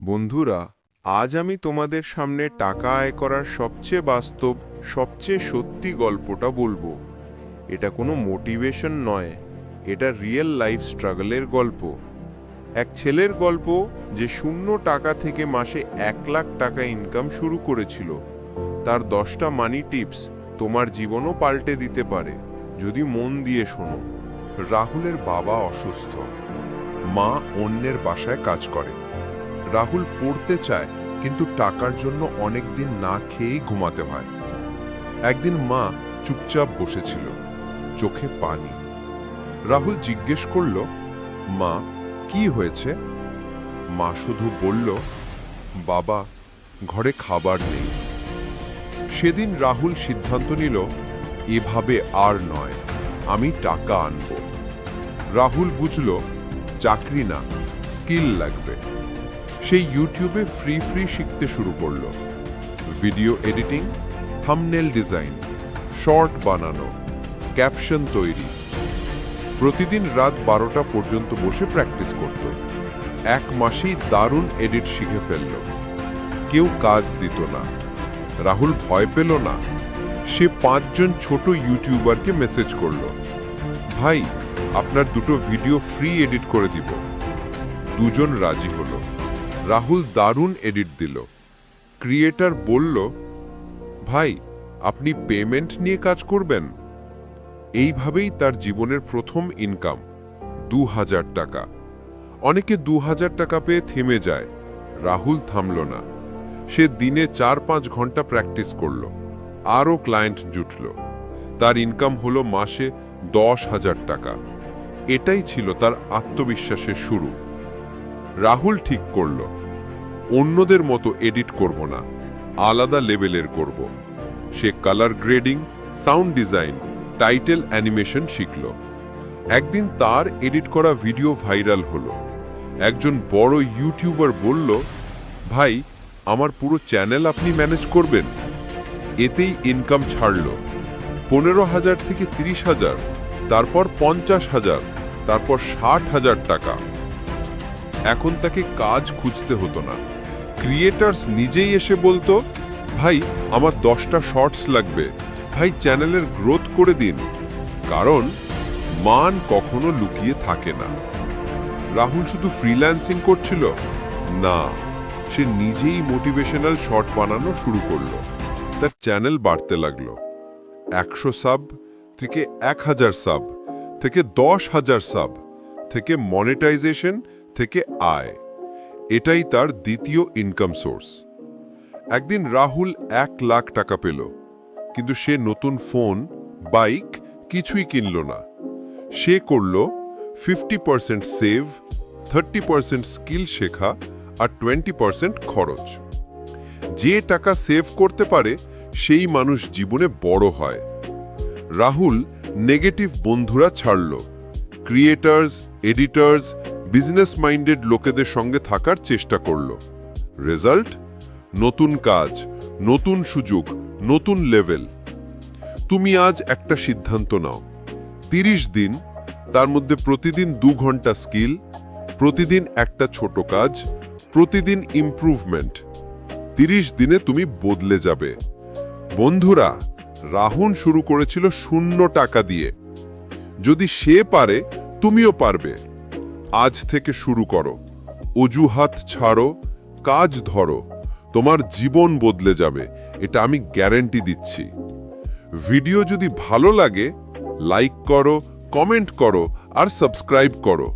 বন্ধুরা, আজ আমি তোমাদের সামনে টাকা আয় করার সবচেয়ে বাস্তব, সবচেয়ে সত্যি গল্পটা বলবো। এটা কোনো মোটিভেশন নয়, এটা রিয়েল লাইফ স্ট্রাগলের গল্প। এক ছেলের গল্প যে শূন্য টাকা থেকে মাসে 1,00,000 টাকা ইনকাম শুরু করেছিল। তার 10টা মানি টিপস তোমার জীবনও পাল্টে দিতে পারে, যদি মন দিয়ে শোনো। রাহুলের বাবা অসুস্থ, মা অন্যের বাসায় কাজ করে। রাহুল পড়তে চায়, কিন্তু টাকার জন্য অনেক দিন না খেয়েই ঘুমাতে হয়। একদিন মা চুপচাপ বসেছিল, চোখে পানি। রাহুল জিজ্ঞেস করল, মা, কি হয়েছে? মা শুধু বলল, বাবা, ঘরে খাবার নেই। সেদিন রাহুল সিদ্ধান্ত নিল, এভাবে আর নয়, আমি টাকা আনব। রাহুল বুঝল, চাকরি না, স্কিল লাগবে। সেই ইউটিউবে ফ্রি শিখতে শুরু করলো। Video editing, thumbnail design, short বানানো, ক্যাপশন তৈরি। প্রতিদিন রাত 12টা পর্যন্ত বসে প্র্যাকটিস করত। 1 মাসেই দারুণ এডিট শিখে ফেলল। কেউ কাজ দিত না। রাহুল ভয় পেল না। সে 5 জন ছোট ইউটিউবারকে মেসেজ করল, ভাই, আপনার 2টো ভিডিও ফ্রি এডিট করে দিব। 2 জন রাজি হলো। রাহুল দারুণ এডিট দিল। ক্রিয়েটর বলল, ভাই, আপনি পেমেন্ট নিয়ে কাজ করবেন? এইভাবেই তার জীবনের প্রথম ইনকাম, 2,000 টাকা। অনেকে 2,000 টাকা পেয়ে থেমে যায়। রাহুল থামল না। সে দিনে 4-5 ঘন্টা প্র্যাকটিস করল। আরও ক্লায়েন্ট জুটল। তার ইনকাম হলো মাসে 10,000 টাকা। এটাই ছিল তার আত্মবিশ্বাসের শুরু। রাহুল ঠিক করল, অন্যদের মতো এডিট করব না, আলাদা লেভেলের করব। সে colour grading, sound design, title animation শিখল। একদিন তার এডিট করা ভিডিও ভাইরাল হলো। একজন বড় ইউটিউবার বলল, ভাই, আমার পুরো চ্যানেল আপনি ম্যানেজ করবেন? এতেই ইনকাম ছাড়ল। 15,000 থেকে 30,000, তারপর 50,000, তারপর 60,000 টাকা। এখন তাকে কাজ খুঁজতে হতো না। ক্রিয়েটার্স নিজেই এসে বলতো, ভাই, আমার 10টা শর্টস লাগবে, ভাই, চ্যানেলের গ্রোথ করে দিন। কারণ মান কখনো লুকিয়ে থাকে না। রাহুল শুধু ফ্রিল্যান্সিং করছিল না, সে নিজেই মোটিভেশনাল শর্ট বানানো শুরু করলো। তার চ্যানেল বাড়তে লাগলো। 100 সাব থেকে 1,000 সাব, থেকে 10,000 সাব, থেকে মনিটাইজেশন, থেকে আয়। এটাই তার দ্বিতীয় ইনকাম সোর্স। একদিন রাহুল 1,00,000 টাকা পেল, কিন্তু সে নতুন ফোন, বাইক কিছুই কিনল না। সে করল 50% সেভ, 30% স্কিল শেখা, আর 20% খরচ। যে টাকা সেভ করতে পারে সেই মানুষ জীবনে বড় হয়। রাহুল নেগেটিভ বন্ধুরা ছাড়ল। ক্রিয়েটার্স, এডিটার্স, বিজনেস মাইন্ডেড লোকেদের সঙ্গে থাকার চেষ্টা করল। রেজাল্ট, নতুন কাজ, নতুন সুযোগ, নতুন লেভেল। তুমি আজ একটা সিদ্ধান্ত নাও, 30 দিন, তার মধ্যে প্রতিদিন 2 ঘন্টা স্কিল, প্রতিদিন একটা ছোট কাজ, প্রতিদিন ইমপ্রুভমেন্ট। 30 দিনে তুমি বদলে যাবে। বন্ধুরা, রাহুল শুরু করেছিল 0 টাকা দিয়ে। যদি সে পারে, তুমিও পারবে। আজ থেকে শুরু করো। অজুহাত ছাড়ো, কাজ ধরো। তোমার জীবন বদলে যাবে, এটা আমি গ্যারান্টি দিচ্ছি। ভিডিও যদি ভালো লাগে, লাইক করো, কমেন্ট করো, আর সাবস্ক্রাইব করো।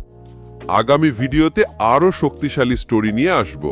আগামী ভিডিওতে আরও শক্তিশালী স্টোরি নিয়ে আসবো।